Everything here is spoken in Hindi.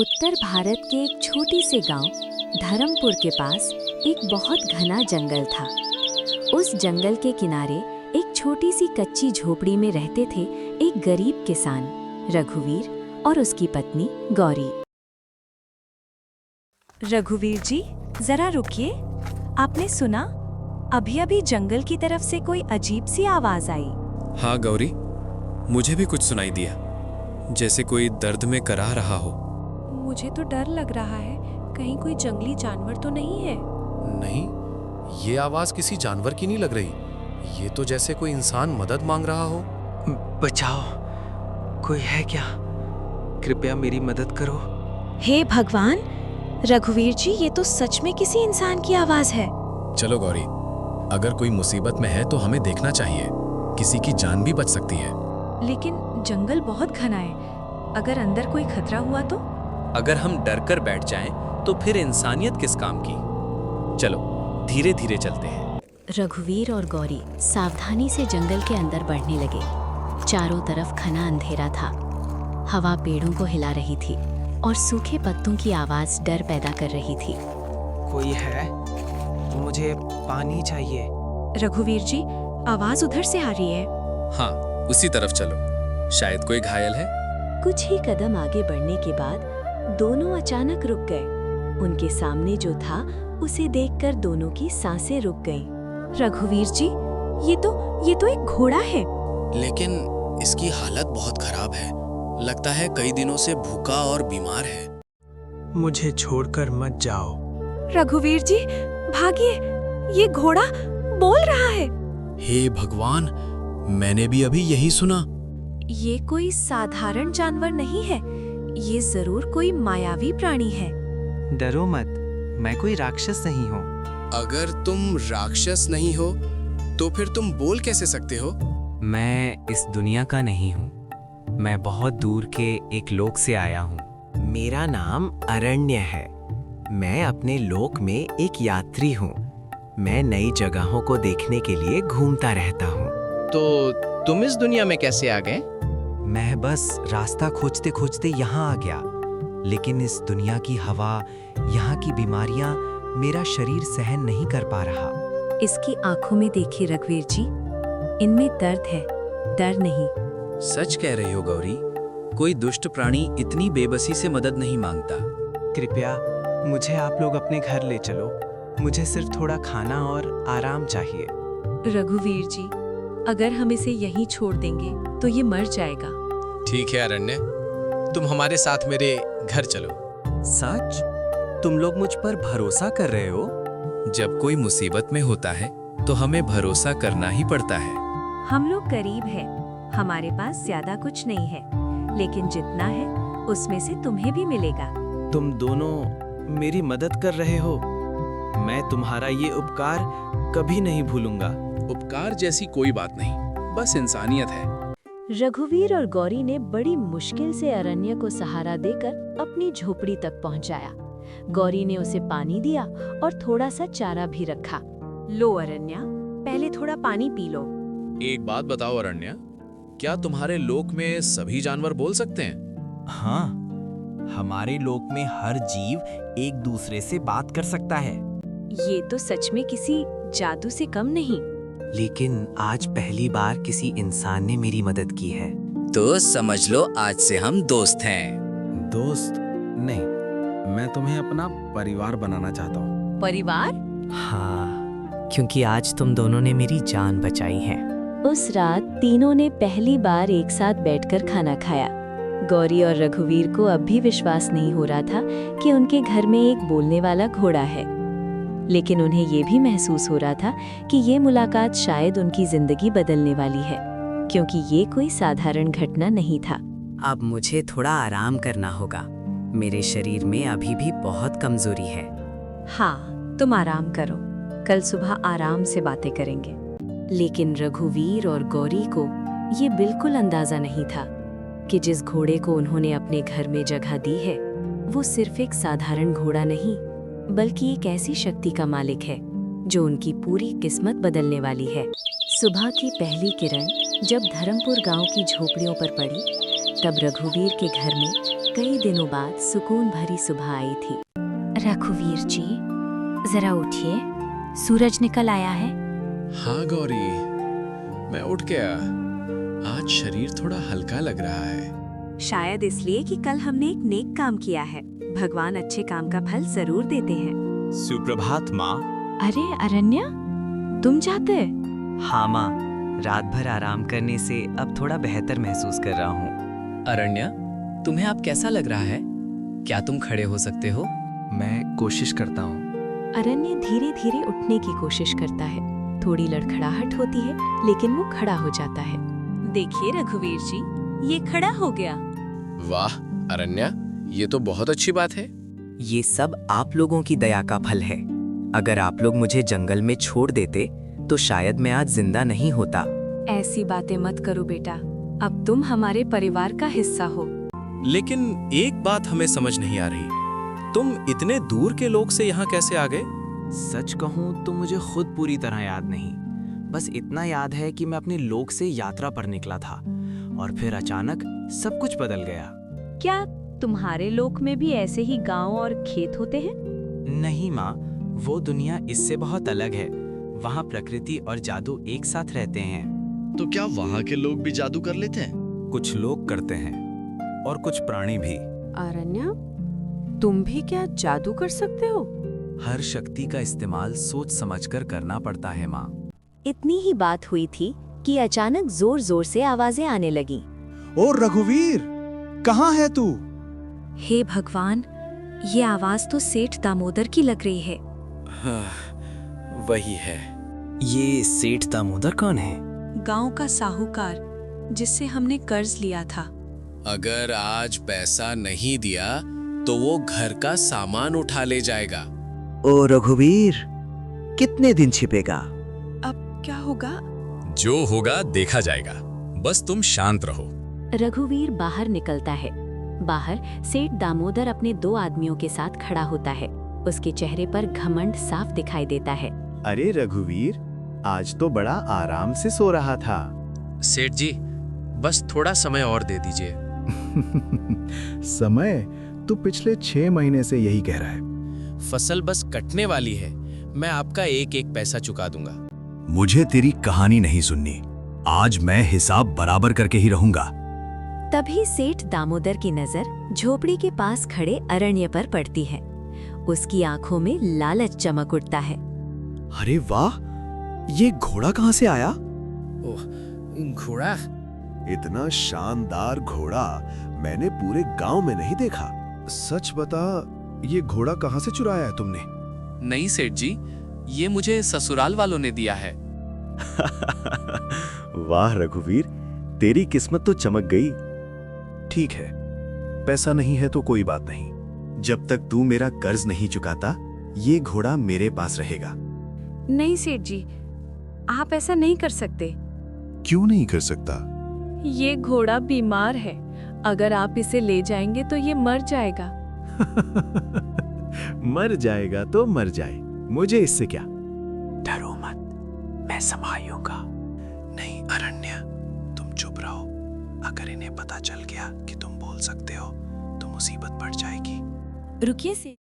उत्तर भारत के एक छोटी से गांव धर्मपुर के पास एक बहुत घना जंगल था। उस जंगल के किनारे एक छोटी सी कच्ची झोपड़ी में रहते थे एक गरीब किसान रघुवीर और उसकी पत्नी गौरी। रघुवीर जी, जरा रुकिए। आपने सुना? अभी अभी जंगल की तरफ से कोई अजीब सी आवाज आई। हाँ गौरी, मुझे भी कुछ सुनाई दिया, जैसे कोई दर्द में कराह रहा हो। मुझे तो डर लग रहा है, कहीं कोई जंगली जानवर तो नहीं है। नहीं, ये आवाज किसी जानवर की नहीं लग रही। ये तो जैसे कोई इंसान मदद मांग रहा हो। बचाओ, कोई है क्या? कृपया मेरी मदद करो। हे भगवान, रघुवीर जी, ये तो सच में किसी इंसान की आवाज है। चलो गौरी, अगर कोई मुसीबत में है तो हमें देखना चाहिए, किसी की जान भी बच सकती है। लेकिन जंगल बहुत घना है, अगर अंदर कोई खतरा हुआ तो? अगर हम डर कर बैठ जाएं, तो फिर इंसानियत किस काम की। चलो धीरे धीरे चलते हैं। रघुवीर और गौरी सावधानी से जंगल के अंदर बढ़ने लगे। चारों तरफ घना अंधेरा था। हवा पेड़ों को हिला रही थी और सूखे पत्तों की आवाज डर पैदा कर रही थी। कोई है? मुझे पानी चाहिए। रघुवीर जी, आवाज उधर से आ रही है। हाँ, उसी तरफ चलो, शायद कोई घायल है। कुछ ही कदम आगे बढ़ने के बाद दोनों अचानक रुक गए। उनके सामने जो था उसे देखकर दोनों की सांसें रुक गईं। रघुवीर जी, ये तो एक घोड़ा है। लेकिन इसकी हालत बहुत खराब है। लगता है कई दिनों से भूखा और बीमार है। मुझे छोड़कर मत जाओ। रघुवीर जी, भागिए, ये घोड़ा बोल रहा है। हे भगवान, मैंने भी अभी यही सुना। ये कोई साधारण जानवर नहीं है, ये जरूर कोई मायावी प्राणी है। डरो मत, मैं कोई राक्षस नहीं हूँ। अगर तुम राक्षस नहीं हो तो फिर तुम बोल कैसे सकते हो? मैं इस दुनिया का नहीं हूँ। मैं बहुत दूर के एक लोक से आया हूँ। मेरा नाम अरण्य है। मैं अपने लोक में एक यात्री हूँ। मैं नई जगहों को देखने के लिए घूमता रहता हूँ। तो तुम इस दुनिया में कैसे आ गए? मैं बस रास्ता खोजते खोजते यहाँ आ गया, लेकिन इस दुनिया की हवा, यहाँ की बीमारियाँ मेरा शरीर सहन नहीं कर पा रहा। इसकी आंखों में देखिए रघुवीर जी, इनमें दर्द है, डर नहीं। सच कह रहे हो गौरी, कोई दुष्ट प्राणी इतनी बेबसी से मदद नहीं मांगता। कृपया मुझे आप लोग अपने घर ले चलो। मुझे सिर्फ थोड़ा खाना और आराम चाहिए। रघुवीर जी, अगर हम इसे यहीं छोड़ देंगे तो ये मर जाएगा। ठीक है अरण्य, तुम हमारे साथ मेरे घर चलो। सच? तुम लोग मुझ पर भरोसा कर रहे हो? जब कोई मुसीबत में होता है तो हमें भरोसा करना ही पड़ता है। हम लोग गरीब हैं, हमारे पास ज्यादा कुछ नहीं है, लेकिन जितना है उसमें से तुम्हें भी मिलेगा। तुम दोनों मेरी मदद कर रहे हो। मैं तुम्हारा ये उपकार कभी नहीं भूलूंगा। उपकार जैसी कोई बात नहीं, बस इंसानियत है। रघुवीर और गौरी ने बड़ी मुश्किल से अरण्य को सहारा देकर अपनी झोपड़ी तक पहुंचाया। गौरी ने उसे पानी दिया और थोड़ा सा चारा भी रखा। लो अरण्या, पहले थोड़ा पानी पी लो। एक बात बताओ अरण्य, क्या तुम्हारे लोक में सभी जानवर बोल सकते हैं? हाँ, हमारे लोक में हर जीव एक दूसरे से बात कर सकता है। ये तो सच में किसी जादू से कम नहीं। लेकिन आज पहली बार किसी इंसान ने मेरी मदद की है। तो समझ लो, आज से हम दोस्त हैं। दोस्त नहीं, मैं तुम्हें अपना परिवार बनाना चाहता हूँ। परिवार? हाँ, क्योंकि आज तुम दोनों ने मेरी जान बचाई है। उस रात तीनों ने पहली बार एक साथ बैठकर खाना खाया। गौरी और रघुवीर को अब भी विश्वास नहीं हो रहा था कि उनके घर में एक बोलने वाला घोड़ा है, लेकिन उन्हें ये भी महसूस हो रहा था कि ये मुलाकात शायद उनकी जिंदगी बदलने वाली है, क्योंकि ये कोई साधारण घटना नहीं था। अब मुझे थोड़ा आराम करना होगा। मेरे शरीर में अभी भी बहुत कमजोरी है। हाँ, तुम आराम करो, कल सुबह आराम से बातें करेंगे। लेकिन रघुवीर और गौरी को ये बिल्कुल अंदाजा नहीं था कि जिस घोड़े को उन्होंने अपने घर में जगह दी है, वो सिर्फ एक साधारण घोड़ा नहीं, बल्कि एक ऐसी शक्ति का मालिक है जो उनकी पूरी किस्मत बदलने वाली है। सुबह की पहली किरण जब धर्मपुर गांव की झोपड़ियों पर पड़ी, तब रघुवीर के घर में कई दिनों बाद सुकून भरी सुबह आई थी। रघुवीर जी, जरा उठिए, सूरज निकल आया है। हाँ गौरी, मैं उठ गया। आज शरीर थोड़ा हल्का लग रहा है। शायद इसलिए कि कल हमने एक नेक काम किया है। भगवान अच्छे काम का फल जरूर देते हैं। सुप्रभात माँ। अरे अरण्या, तुम जाते? हाँ माँ, रात भर आराम करने से अब थोड़ा बेहतर महसूस कर रहा हूँ। अरण्या, तुम्हें अब कैसा लग रहा है? क्या तुम खड़े हो सकते हो? मैं कोशिश करता हूँ। अरण्य धीरे धीरे उठने की कोशिश करता है। थोड़ी लड़खड़ाहट होती है, लेकिन वो खड़ा हो जाता है। देखिए रघुवीर जी, ये खड़ा हो गया। वाह अरण्या, ये तो बहुत अच्छी बात है। ये सब आप लोगों की दया का फल है। अगर आप लोग मुझे जंगल में छोड़ देते तो शायद मैं आज जिंदा नहीं होता। ऐसी बातें मत करो बेटा, अब तुम हमारे परिवार का हिस्सा हो। लेकिन एक बात हमें समझ नहीं आ रही, तुम इतने दूर के लोग से यहाँ कैसे आ गए? सच कहूँ तो मुझे खुद पूरी तरह याद नहीं। बस इतना याद है कि मैं अपने लोक से यात्रा पर निकला था और फिर अचानक सब कुछ बदल गया। क्या तुम्हारे लोक में भी ऐसे ही गांव और खेत होते हैं? नहीं माँ, वो दुनिया इससे बहुत अलग है। वहाँ प्रकृति और जादू एक साथ रहते हैं। तो क्या वहाँ के लोग भी जादू कर लेते हैं? कुछ लोग करते हैं और कुछ प्राणी भी। अरण्या, तुम भी क्या जादू कर सकते हो? हर शक्ति का इस्तेमाल सोच समझकर करना पड़ता है माँ। इतनी ही बात हुई थी कि अचानक जोर जोर से आवाजें आने लगी। ओ रघुवीर, कहाँ है तू? हे भगवान, ये आवाज तो सेठ दामोदर की लग रही है। वही है। ये सेठ दामोदर कौन है? गांव का साहूकार, जिससे हमने कर्ज लिया था। अगर आज पैसा नहीं दिया तो वो घर का सामान उठा ले जाएगा। ओ रघुवीर, कितने दिन छिपेगा? अब क्या होगा? जो होगा देखा जाएगा, बस तुम शांत रहो। रघुवीर बाहर निकलता है। बाहर सेठ दामोदर अपने 2 आदमियों के साथ खड़ा होता है। उसके चेहरे पर घमंड साफ दिखाई देता है। अरे रघुवीर, आज तो बड़ा आराम से सो रहा था। सेठ जी, बस थोड़ा समय और दे दीजिए। समय? तू पिछले 6 महीने से यही कह रहा है। फसल बस कटने वाली है, मैं आपका एक एक पैसा चुका दूंगा। मुझे तेरी कहानी नहीं सुननी। आज मैं हिसाब बराबर करके ही रहूंगा। तभी सेठ दामोदर की नजर झोपड़ी के पास खड़े अरण्य पर पड़ती है। उसकी आंखों में लालच चमक उठता है। अरे वाह, ये घोड़ा कहाँ से आया? ओह, घोड़ा? इतना शानदार घोड़ा मैंने पूरे गांव में नहीं देखा। सच बता, ये घोड़ा कहाँ से चुराया है तुमने? नहीं सेठ जी, ये मुझे ससुराल वालों ने दिया है। वाह रघुवीर, तेरी किस्मत तो चमक गई। ठीक है, पैसा नहीं है तो कोई बात नहीं। जब तक तू मेरा कर्ज नहीं चुकाता, ये घोड़ा मेरे पास रहेगा। नहीं सेठ जी, आप ऐसा नहीं कर सकते। क्यों नहीं कर सकता? ये घोड़ा बीमार है। अगर आप इसे ले जाएंगे तो ये मर जाएगा। मर जाएगा तो मर जाए, मुझे इससे क्या। डरो मत, मैं संभालूंगा। नहीं अरण्या, तुम चुप रहो। अगर इन्हें पता चल गया कि तुम बोल सकते हो तो मुसीबत बढ़ जाएगी। रुकिए से